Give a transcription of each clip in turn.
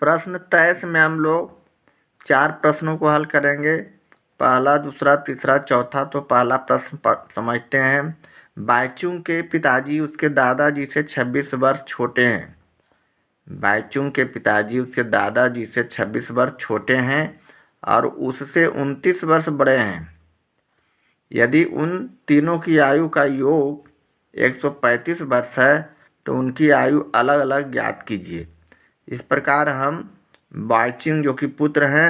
प्रश्न 23 में हम लोग 4 प्रश्नों को हल करेंगे। पहला, दूसरा, तीसरा, चौथा। तो पहला प्रश्न समझते हैं। बाईचुंग के पिताजी उसके दादाजी से 26 वर्ष छोटे हैं। बाईचुंग के पिताजी उसके दादाजी से 26 वर्ष छोटे हैं और उससे 29 वर्ष बड़े हैं। यदि उन तीनों की आयु का योग 135 वर्ष है तो उनकी आयु अलग अलग ज्ञात कीजिए। इस प्रकार हम बाईचुंग जो कि पुत्र हैं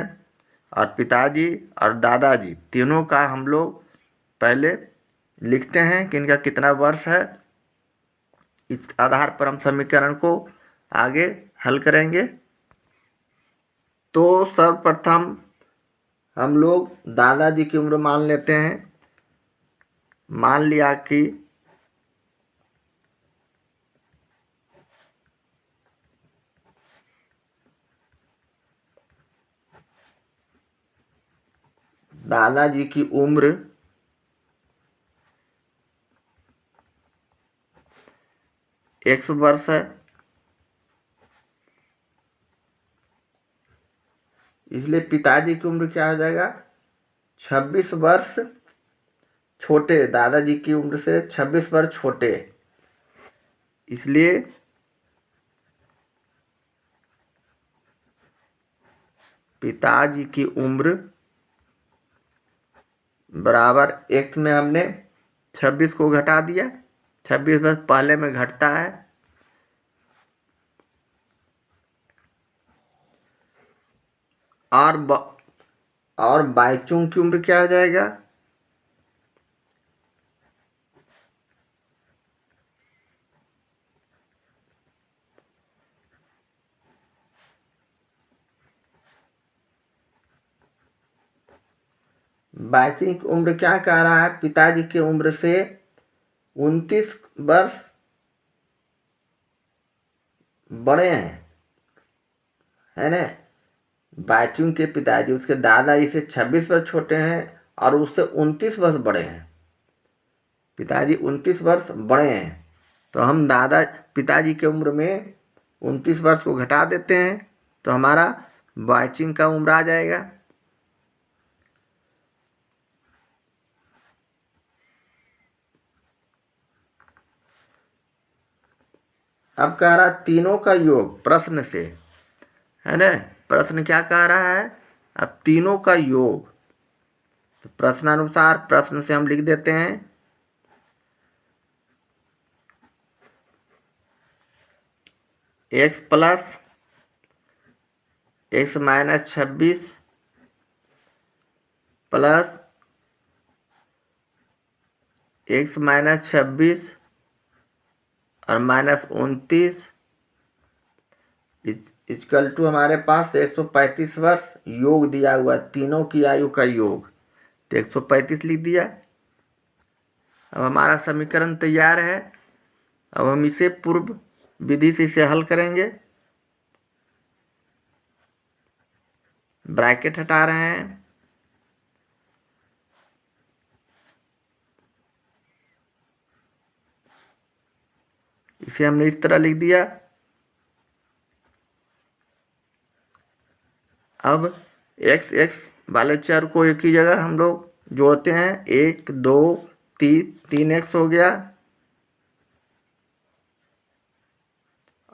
और पिताजी और दादाजी तीनों का हम लोग पहले लिखते हैं कि इनका कितना वर्ष है। इस आधार पर हम समीकरण को आगे हल करेंगे। तो सर्वप्रथम हम लोग दादाजी की उम्र मान लेते हैं। मान लिया कि दादाजी की उम्र 100 वर्ष है, इसलिए पिताजी की उम्र क्या हो जाएगा? 26 वर्ष छोटे, दादाजी की उम्र से 26 वर्ष छोटे। इसलिए पिताजी की उम्र बराबर एक में हमने 26 को घटा दिया। 26 वर्ष पहले में घटता है। और बाईचुंग की उम्र क्या हो जाएगा? बाईचुंग की उम्र क्या कह रहा है? पिताजी की उम्र से 29 वर्ष बड़े हैं, है ना। बाईचुंग के पिताजी उसके दादाजी से 26 वर्ष छोटे हैं और उससे 29 वर्ष बड़े हैं। पिताजी 29 वर्ष बड़े हैं तो हम पिताजी की उम्र में 29 वर्ष को घटा देते हैं तो हमारा बाईचुंग का उम्र आ जाएगा। अब कह रहा तीनों का योग प्रश्न से, है ना। प्रश्न क्या कह रहा है? अब तीनों का योग। तो प्रश्नानुसार प्रश्न से हम लिख देते हैं x plus x minus 26 plus x minus 26 और माइनस 29 इक्वल टू हमारे पास 135 वर्ष योग दिया हुआ, तीनों की आयु का योग। तो 135 लिख दिया। अब हमारा समीकरण तैयार है। अब हम इसे पूर्व विधि से इसे हल करेंगे। ब्रैकेट हटा रहे हैं। इसे हमने इस तरह लिख दिया। अब x वाले चर को एक ही जगह हम लोग जोड़ते हैं। 1 2 3x हो गया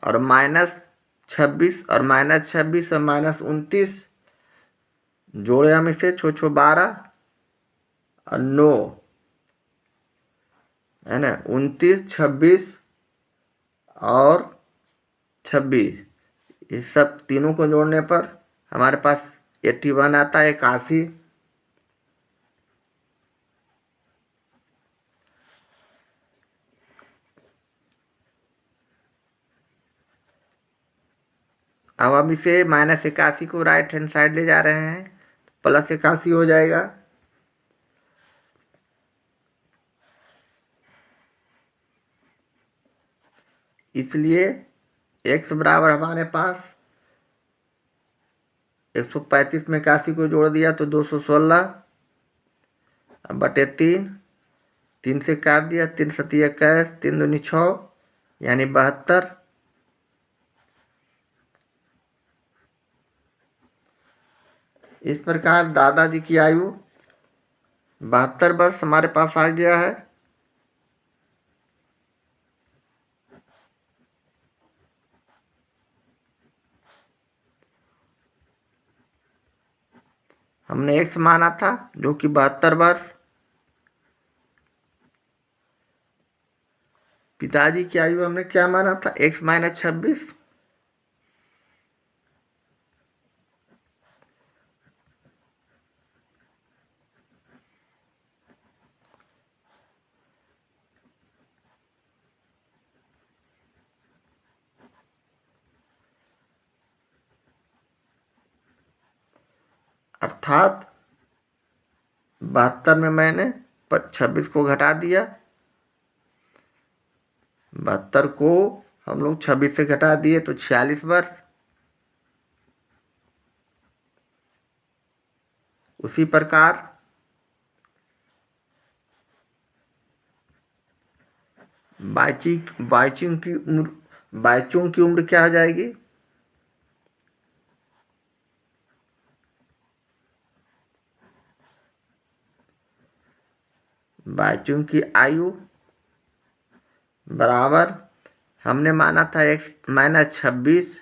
और -26 और -26 और -29 जोड़े हम इसे 12 और 9, है ना। 29 26 और 26 इस सब तीनों को जोड़ने पर हमारे पास 81 आता है, 81। अब हम इसे -81 को राइट हैंड साइड ले जा रहे हैं, +81 हो जाएगा। इसलिए x बराबर हमारे पास 135 में 81 को जोड़ दिया तो 216 बटे 3, 3 से काट दिया, 3 सती 21, 3 दूनी 6 यानी 72। इस प्रकार दादाजी की आयु 72 वर्ष हमारे पास आ गया है। हमने एक्स माना था जो कि 72 वर्ष। पिताजी की आयु हमने क्या माना था, एक्स माइनस 26। अर्थात 72 में मैंने 26 को घटा दिया। 72 को हम लोग 26 से घटा दिए तो 46 वर्ष। उसी प्रकार बाईचुंग की उम्र क्या हो जाएगी, बाईचुंग की आयु बराबर हमने माना था एक्स माइनस 26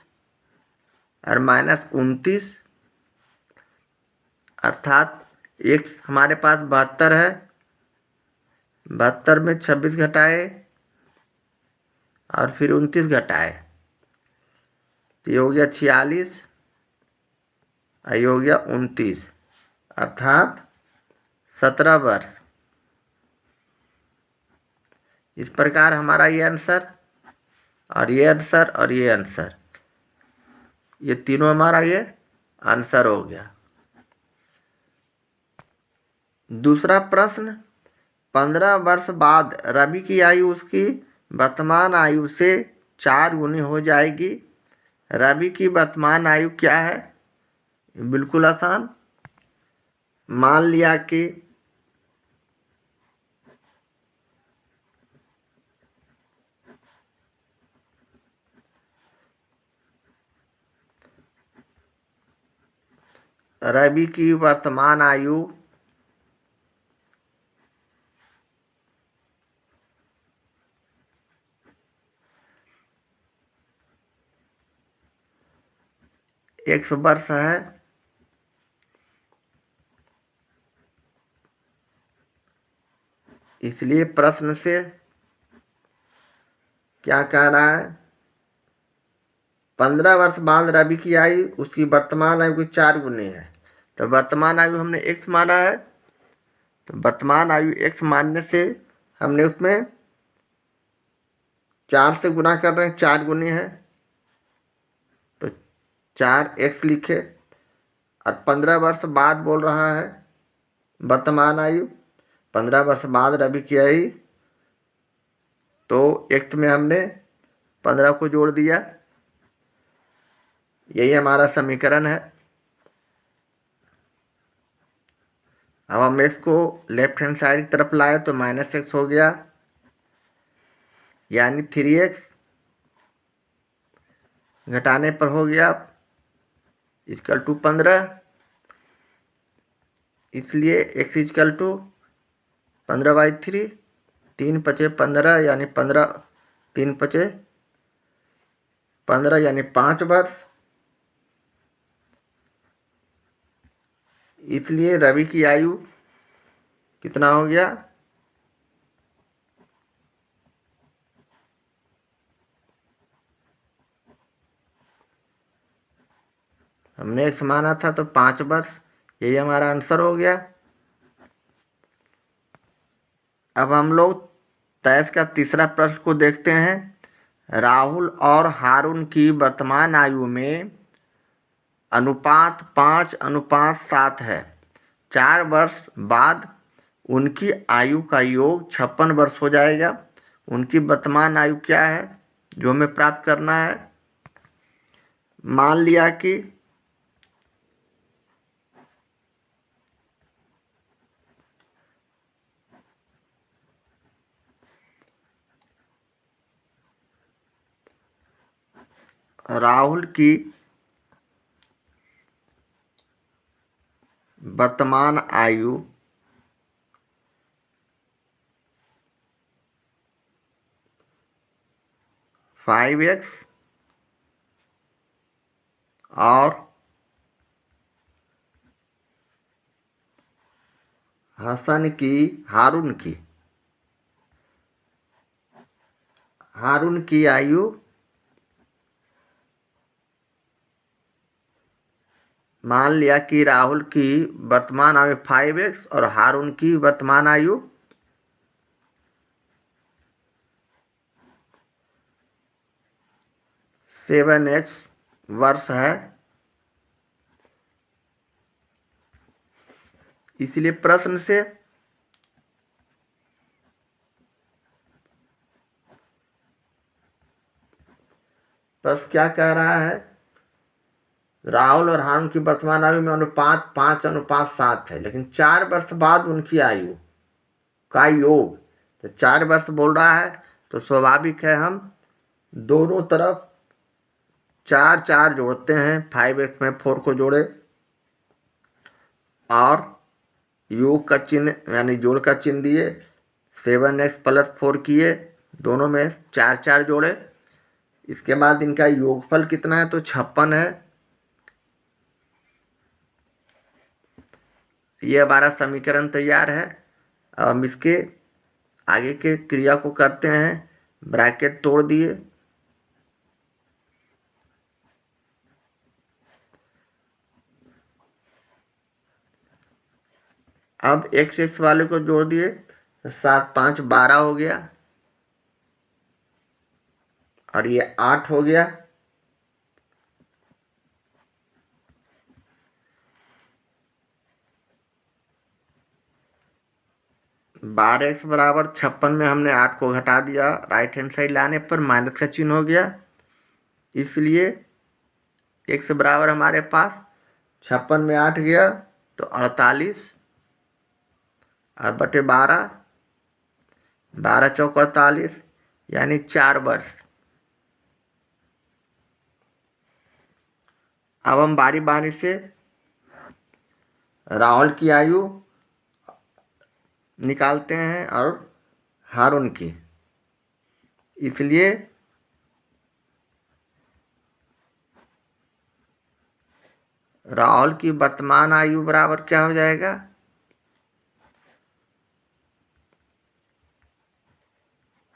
और माइनस 29, अर्थात एक्स हमारे पास 72 है। 72 में 26 घटाए और फिर 29 घटाए तो ये हो गया 46 और ये हो गया 29, अर्थात 17 वर्ष। इस प्रकार हमारा ये आंसर और ये आंसर और ये आंसर, ये तीनों हमारा ये आंसर हो गया। दूसरा प्रश्न, 15 वर्ष बाद रवि की आयु उसकी वर्तमान आयु से 4 गुनी हो जाएगी। रवि की वर्तमान आयु क्या है, बिल्कुल आसान। मान लिया कि रवि की वर्तमान आयु X वर्ष है। इसलिए प्रश्न से क्या कह रहा है, 15 वर्ष बाद रवि की आयु उसकी वर्तमान आयु की 4 गुनी है। तो वर्तमान आयु हमने x माना है, तो वर्तमान आयु x मानने से हमने उसमें 4 से गुना कर रहे हैं, 4 गुनी है तो 4x लिखे। और 15 वर्ष बाद बोल रहा है वर्तमान आयु, 15 वर्ष बाद रवि की आयु, तो x में हमने 15 को जोड़ दिया। यही हमारा समीकरण है। अब हम इसको लेफ्ट हैंड साइड की तरफ लाए तो -x हो गया, यानी 3x घटाने पर हो गया इक्वल टू 15। इसलिए x इक्वल टू 15/3, 3 पचे 15 यानी 15, 3 पचे 15 यानी 5 वर्ष। इसलिए रवि की आयु कितना हो गया, हमने x माना था तो 5 वर्ष। यही हमारा आंसर हो गया। अब हम लोग तैश का तीसरा प्रश्न को देखते हैं। राहुल और हारून की वर्तमान आयु में अनुपात 5:7 है। 4 वर्ष बाद उनकी आयु का योग 56 वर्ष हो जाएगा। उनकी वर्तमान आयु क्या है जो हमें प्राप्त करना है। मान लिया कि राहुल की वर्तमान आयु फाइव एक्स और हसन की हारून की आयु मान लिया कि राहुल की वर्तमान आयु 5x और हारून की वर्तमान आयु 7x वर्ष है। इसलिए प्रश्न से प्रश्न क्या कह रहा है, राहुल और हारून की वर्तमान आयु में अनुपात 5:7 है, लेकिन 4 वर्ष बाद उनकी आयु का योग, तो 4 वर्ष बोल रहा है तो स्वाभाविक है हम दोनों तरफ 4 जोड़ते हैं। 5x में 4 को जोड़े और योग का चिन्ह यानी जोड़ का चिन्ह दिए, 7x + 4 किए, दोनों में 4 जोड़े। इसके बाद इनका योगफल कितना है तो 56 है। ये हमारा समीकरण तैयार है। अब हम इसके आगे के क्रिया को करते हैं। ब्रैकेट तोड़ दिए, अब x वाले को जोड़ दिए, 7 5 12 हो गया और ये 8 हो गया। (12x = 56) में हमने 8 को घटा दिया, राइट हैंड साइड लाने पर माइनस का चिन्ह हो गया। इसलिए x बराबर हमारे पास 56 में 8 गया तो 48 और बटे 12, 12 चौक 48 यानी 4 वर्ष। अब हम बारी बारी से राहुल की आयु निकालते हैं और हारून की। इसलिए राहुल की वर्तमान आयु बराबर क्या हो जाएगा,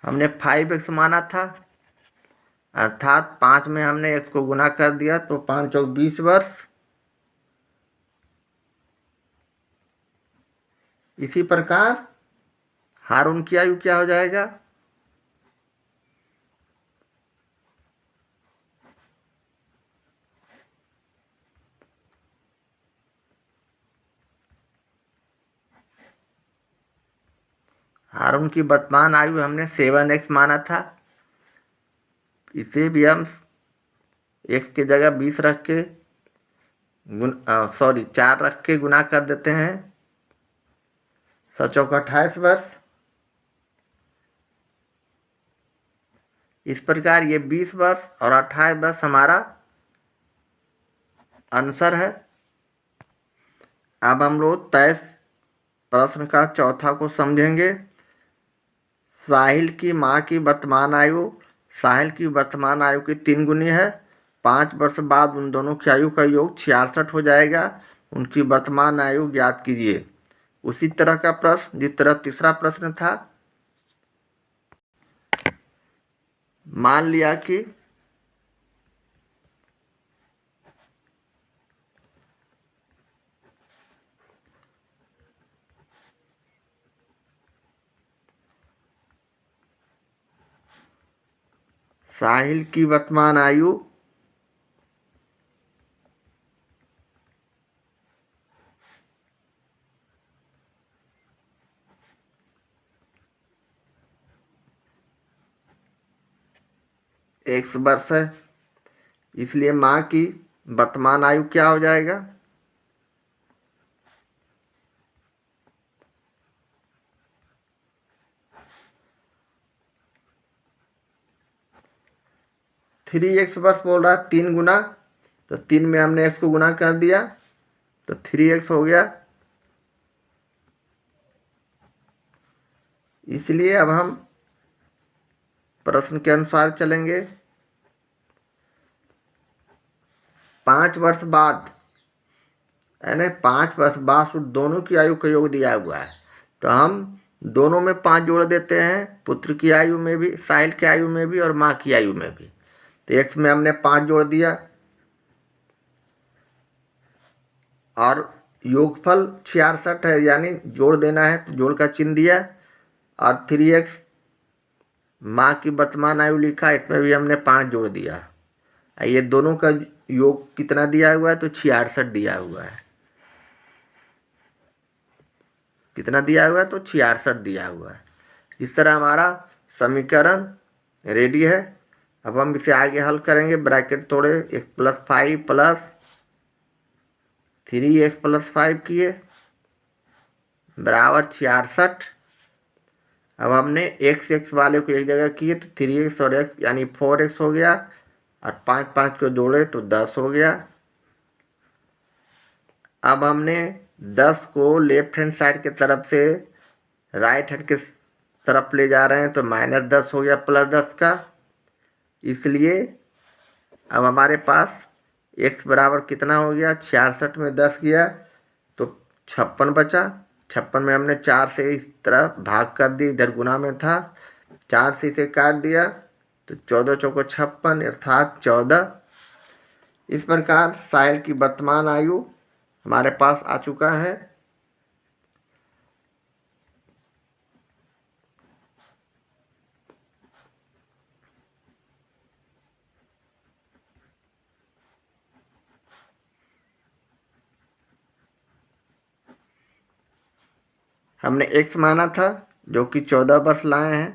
हमने 5x माना था, अर्थात 5 में हमने x को गुना कर दिया तो 5 चौक 20 वर्ष। इसी प्रकार हारून की आयु क्या हो जाएगा, हारून की वर्तमान आयु हमने 7x माना था, इसे भी हम x की जगह 20 रख के 4 रख के गुना कर देते हैं, 7 चौक 28 वर्ष। इस प्रकार ये 20 वर्ष और 28 वर्ष हमारा आंसर है। अब हम लोग 23 प्रश्न का चौथा को समझेंगे। साहिल की माँ की वर्तमान आयु साहिल की वर्तमान आयु की 3 गुनी है। 5 वर्ष बाद उन दोनों की आयु का योग 66 हो जाएगा। उनकी वर्तमान आयु ज्ञात कीजिए। उसी तरह का प्रश्न जिस तरह तीसरा प्रश्न था, मान लिया कि साहिल की वर्तमान आयु x वर्ष है, इसलिए माँ की वर्तमान आयु क्या हो जाएगा, थ्री एक्स वर्ष बोल रहा है 3 गुना, तो 3 में हमने x को गुना कर दिया तो 3x हो गया इसलिए अब हम प्रश्न के अनुसार चलेंगे। 5 वर्ष बाद, यानी 5 वर्ष बाद दोनों की आयु का योग दिया हुआ है, तो हम दोनों में 5 जोड़ देते हैं, पुत्र की आयु में भी, साहिल की आयु में भी और माँ की आयु में भी। तो x में हमने 5 जोड़ दिया और योगफल 66 है, यानी जोड़ देना है तो जोड़ का चिन्ह दिया और 3x माँ की वर्तमान आयु लिखा, इसमें भी हमने 5 जोड़ दिया। ये दोनों का योग कितना दिया हुआ है, तो 66 दिया हुआ है। कितना दिया हुआ है, तो 66 दिया हुआ है। इस तरह हमारा समीकरण रेडी है। अब हम इसे आगे हल करेंगे, ब्रैकेट तोड़े, x+5 प्लस 3x+5 किए बराबर 66। अब हमने x वाले को एक जगह किए तो 3x और x यानी 4x हो गया और 5 5 को जोड़े तो 10 हो गया। अब हमने 10 को लेफ्ट हैंड साइड के तरफ से राइट हैंड के तरफ ले जा रहे हैं, तो -10 हो गया +10 का। इसलिए अब हमारे पास x बराबर कितना हो गया, 66 में 10 गया तो 56 बचा। 56 में हमने 4 से इस तरफ भाग कर दी, इधर गुना में था, 4 से इसे काट दिया तो 14 चौको 56 अर्थात 14। इस प्रकार साहिल की वर्तमान आयु हमारे पास आ चुका है। हमने x माना था जो कि 14 वर्ष लाए हैं,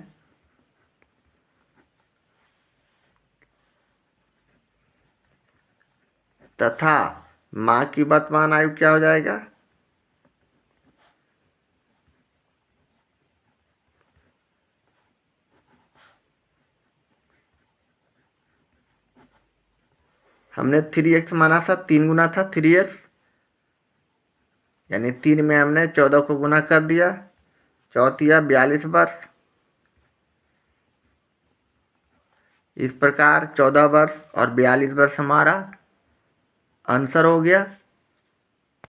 तथा माँ की वर्तमान आयु क्या हो जाएगा, हमने 3x माना था, 3 गुना था 3x, यानी 3 में हमने 14 को गुना कर दिया, 14 42 वर्ष। इस प्रकार 14 वर्ष और 42 वर्ष हमारा आंसर हो गया।